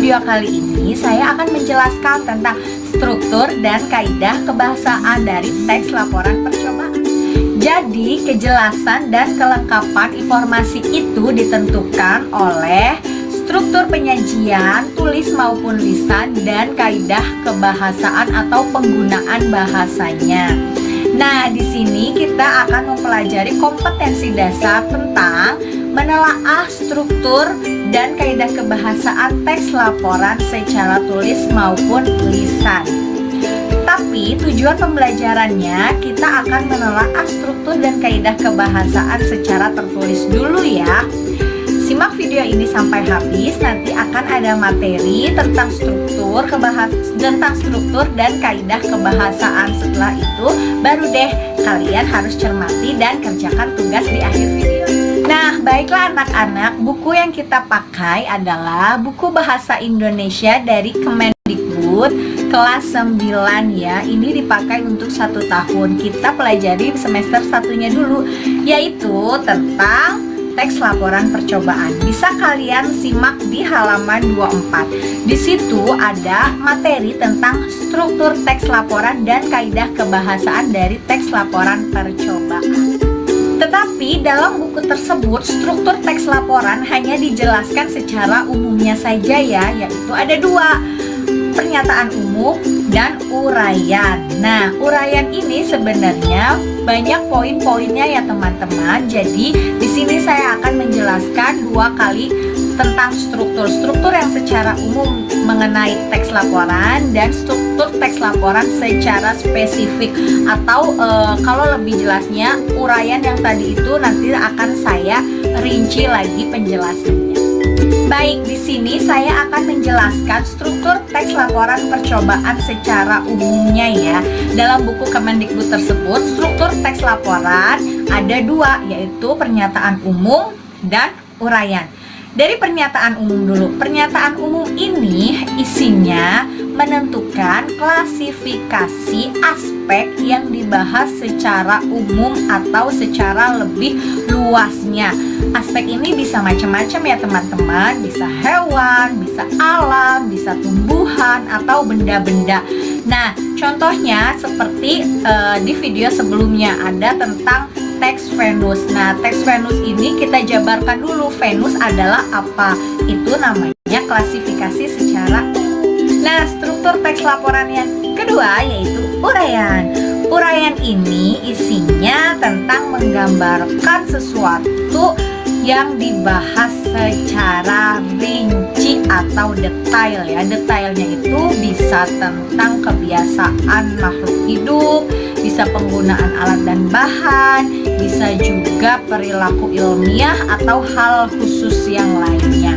video kali ini saya akan menjelaskan tentang struktur dan kaidah kebahasaan dari teks laporan percobaan. Jadi, kejelasan dan kelengkapan informasi itu ditentukan oleh struktur penyajian, tulis maupun lisan, dan kaidah kebahasaan atau penggunaan bahasanya. Nah, di sini kita akan mempelajari kompetensi dasar tentang menelaah struktur dan kaidah kebahasaan teks laporan secara tulis maupun lisan. Tapi tujuan pembelajarannya kita akan menelaah struktur dan kaidah kebahasaan secara tertulis dulu ya. Simak video ini sampai habis, nanti akan ada materi tentang struktur dan kaidah kebahasaan. Setelah itu baru deh kalian harus cermati dan kerjakan tugas di akhir video. Nah, baiklah anak-anak, buku yang kita pakai adalah buku Bahasa Indonesia dari Kemendikbud kelas 9 ya. Ini dipakai untuk 1 tahun. Kita pelajari semester satunya dulu, yaitu tentang teks laporan percobaan. Bisa kalian simak di halaman 24. Di situ ada materi tentang struktur teks laporan dan kaidah kebahasaan dari teks laporan percobaan. Tetapi dalam buku tersebut struktur teks laporan hanya dijelaskan secara umumnya saja ya, yaitu ada 2, pernyataan umum dan uraian. Nah, uraian ini sebenarnya banyak poin-poinnya ya teman-teman. Jadi di sini saya akan menjelaskan 2 kali tentang struktur yang secara umum mengenai teks laporan dan struktur teks laporan secara spesifik, atau kalau lebih jelasnya uraian yang tadi itu nanti akan saya rinci lagi penjelasannya. Baik, di sini saya akan menjelaskan struktur teks laporan percobaan secara umumnya ya. Dalam buku Kemendikbud tersebut, struktur teks laporan ada 2, yaitu pernyataan umum dan uraian. Dari pernyataan umum dulu. Pernyataan umum ini isinya menentukan klasifikasi aspek yang dibahas secara umum atau secara lebih luasnya. Aspek ini bisa macam-macam ya teman-teman. Bisa hewan, bisa alam, bisa tumbuhan, atau benda-benda. Nah, contohnya seperti di video sebelumnya ada tentang teks Venus. Nah, teks Venus ini kita jabarkan dulu. Venus adalah apa? Itu namanya klasifikasi secara umum. Nah, struktur teks laporan yang kedua yaitu uraian. Uraian ini isinya tentang menggambarkan sesuatu yang dibahas secara rinci atau detail ya. Detailnya itu bisa tentang kebiasaan makhluk hidup, bisa penggunaan alat dan bahan, bisa juga perilaku ilmiah atau hal khusus yang lainnya.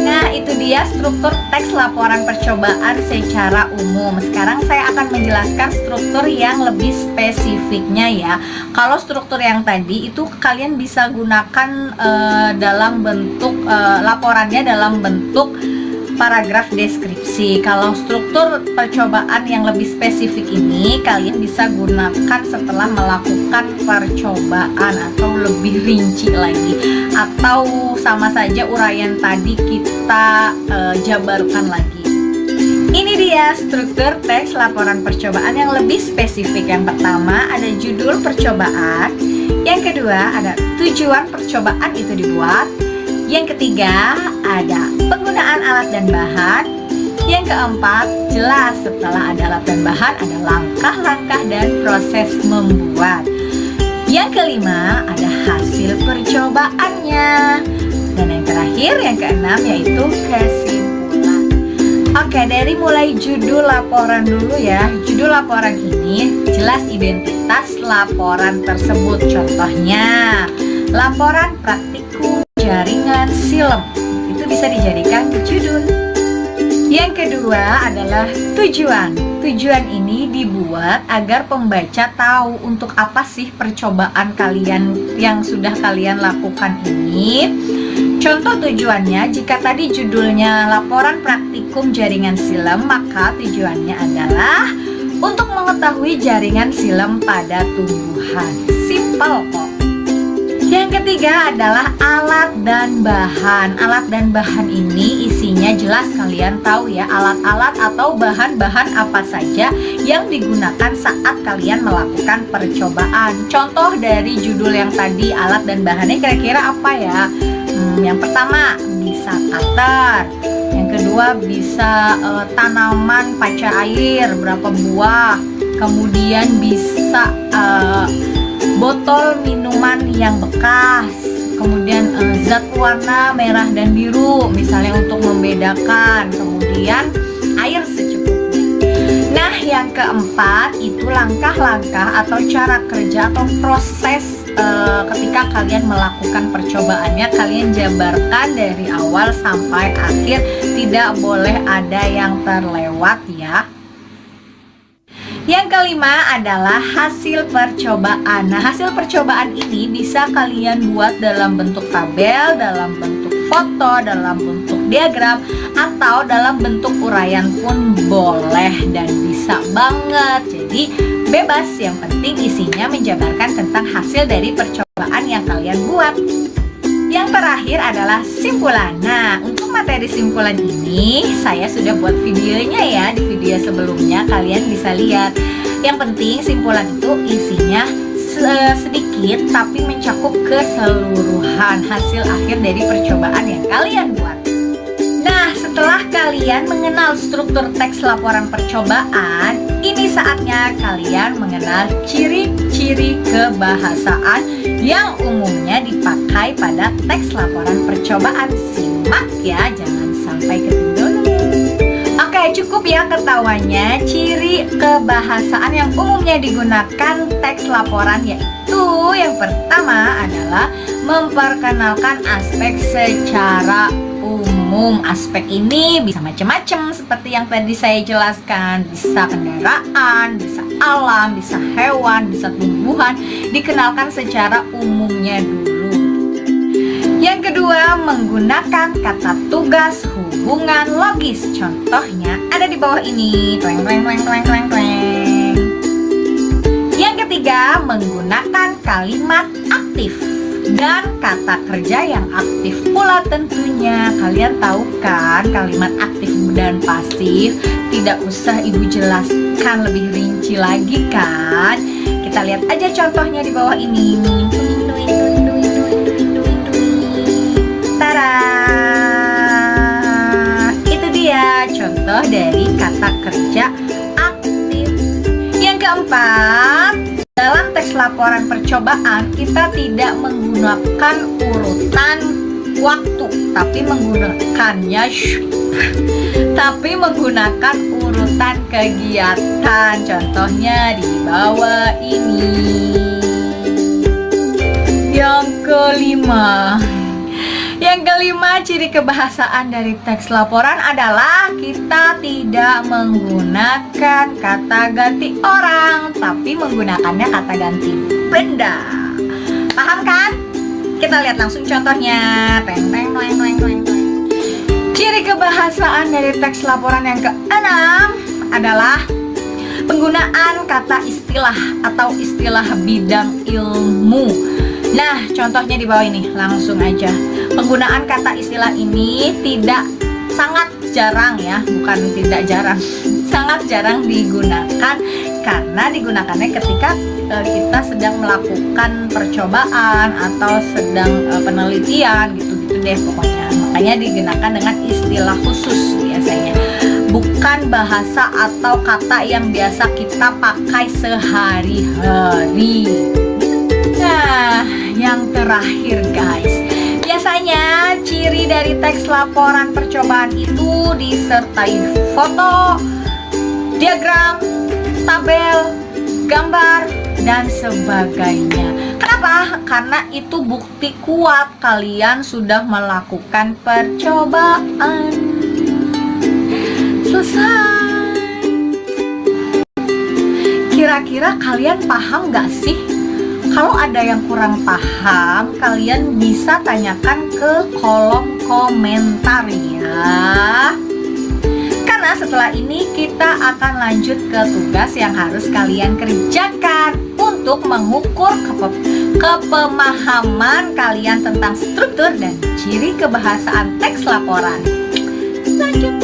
Nah, itu dia struktur teks laporan percobaan secara umum. Sekarang saya akan menjelaskan struktur yang lebih spesifiknya ya. Kalau struktur yang tadi itu kalian bisa gunakan dalam bentuk laporannya dalam bentuk paragraf deskripsi. Kalau struktur percobaan yang lebih spesifik ini kalian bisa gunakan setelah melakukan percobaan atau lebih rinci lagi, atau sama saja uraian tadi kita jabarkan lagi. Ini dia struktur teks laporan percobaan yang lebih spesifik. Yang pertama ada judul percobaan, yang kedua ada tujuan percobaan itu dibuat, yang ketiga ada penggunaan alat dan bahan, yang keempat jelas setelah ada alat dan bahan ada langkah-langkah dan proses membuat, yang kelima ada hasil percobaannya, dan yang terakhir yang keenam yaitu kesimpulan. Oke, dari mulai judul laporan dulu ya. Judul laporan ini jelas identitas laporan tersebut. Contohnya laporan praktikum jaringan silem, itu bisa dijadikan judul. Yang kedua adalah tujuan. Tujuan ini dibuat agar pembaca tahu untuk apa sih percobaan kalian yang sudah kalian lakukan ini. Contoh tujuannya, jika tadi judulnya laporan praktikum jaringan silem, maka tujuannya adalah untuk mengetahui jaringan silem pada tumbuhan. Simpel kok. Yang Yang ketiga adalah alat dan bahan. Alat dan bahan ini isinya jelas kalian tahu ya, alat-alat atau bahan-bahan apa saja yang digunakan saat kalian melakukan percobaan. Contoh dari judul yang tadi, alat dan bahannya kira-kira apa ya? Yang pertama bisa cutter. Yang kedua bisa tanaman paca air berapa buah. Kemudian bisa botol minuman yang bekas, kemudian zat warna merah dan biru misalnya untuk membedakan, kemudian air secukupnya. Nah, yang keempat itu langkah-langkah atau cara kerja atau proses ketika kalian melakukan percobaannya. Kalian jabarkan dari awal sampai akhir, tidak boleh ada yang terlewat ya. Yang kelima adalah hasil percobaan. Nah, hasil percobaan ini bisa kalian buat dalam bentuk tabel, dalam bentuk foto, dalam bentuk diagram, atau dalam bentuk uraian pun boleh dan bisa banget. Jadi bebas, yang penting isinya menjabarkan tentang hasil dari percobaan yang kalian buat. Yang terakhir adalah simpulan. Nah, untuk materi simpulan ini saya sudah buat videonya ya. Di video sebelumnya kalian bisa lihat. Yang penting simpulan itu isinya sedikit tapi mencakup keseluruhan hasil akhir dari percobaan yang kalian buat. Nah, setelah kalian mengenal struktur teks laporan percobaan, ini saatnya kalian mengenal ciri-ciri kebahasaan yang umumnya dipakai pada teks laporan percobaan. Simak ya, jangan sampai ketinggalan. Oke, cukup ya ketawanya. Ciri kebahasaan yang umumnya digunakan teks laporan yaitu yang pertama adalah memperkenalkan aspek secara umum. Aspek ini bisa macam-macam seperti yang tadi saya jelaskan. Bisa kendaraan, bisa alam, bisa hewan, bisa tumbuhan. Dikenalkan secara umumnya dulu. Yang kedua, menggunakan kata tugas hubungan logis. Contohnya ada di bawah ini. Tweng, tweng, tweng, tweng, tweng, tweng. Yang ketiga, menggunakan kalimat aktif dan kata kerja yang aktif pula tentunya. Kalian tahu kan kalimat aktif dan pasif? Tidak usah ibu jelaskan lebih rinci lagi kan? Kita lihat aja contohnya di bawah ini. Tara, itu dia contoh dari kata kerja aktif. Yang keempat, dalam teks laporan percobaan kita tidak menggunakan urutan waktu, tapi menggunakan urutan kegiatan. Contohnya di bawah ini. Yang kelima, ciri kebahasaan dari teks laporan adalah kita tidak menggunakan kata ganti orang, tapi menggunakannya kata ganti benda. Paham kan? Kita lihat langsung contohnya. Ciri kebahasaan dari teks laporan yang keenam adalah penggunaan kata istilah atau istilah bidang ilmu. Nah, contohnya di bawah ini, langsung aja. Penggunaan kata istilah ini sangat jarang ya, bukan tidak jarang, sangat jarang digunakan karena digunakannya ketika kita sedang melakukan percobaan atau sedang penelitian gitu-gitu deh pokoknya. Makanya digunakan dengan istilah khusus biasanya, bukan bahasa atau kata yang biasa kita pakai sehari-hari. Nah, yang terakhir guys, biasanya ciri dari teks laporan percobaan itu disertai foto, diagram, tabel, gambar, dan sebagainya. Kenapa? Karena itu bukti kuat kalian sudah melakukan percobaan. Selesai. Kira-kira kalian paham gak sih? Kalau ada yang kurang paham, kalian bisa tanyakan ke kolom komentar ya. Karena setelah ini kita akan lanjut ke tugas yang harus kalian kerjakan untuk mengukur kepemahaman kalian tentang struktur dan ciri kebahasaan teks laporan. Lanjut.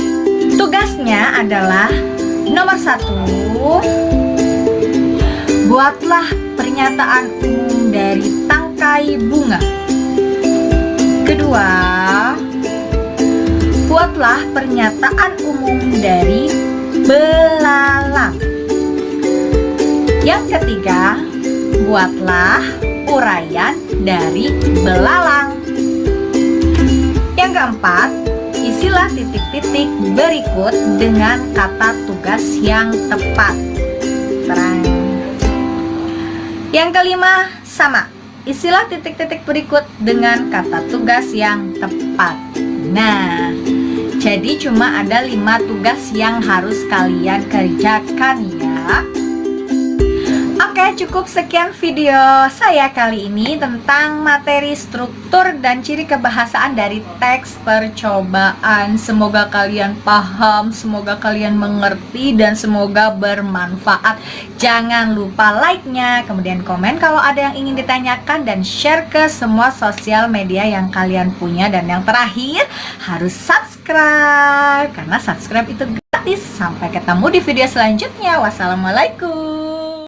Tugasnya adalah nomor 1, buatlah pernyataan umum dari tangkai bunga. Kedua, buatlah pernyataan umum dari belalang. Yang ketiga, buatlah uraian dari belalang. Yang keempat, isilah titik-titik berikut dengan kata tugas yang tepat. Terang. Yang kelima, sama. Isilah titik-titik berikut dengan kata tugas yang tepat. Nah, jadi cuma ada 5 tugas yang harus kalian kerjakan ya. Oke, cukup sekian video saya kali ini tentang materi struktur dan ciri kebahasaan dari teks percobaan. Semoga kalian paham, semoga kalian mengerti, dan semoga bermanfaat. Jangan lupa like-nya, kemudian komen kalau ada yang ingin ditanyakan, dan share ke semua sosial media yang kalian punya. Dan yang terakhir, harus subscribe, karena subscribe itu gratis. Sampai ketemu di video selanjutnya. Wassalamualaikum.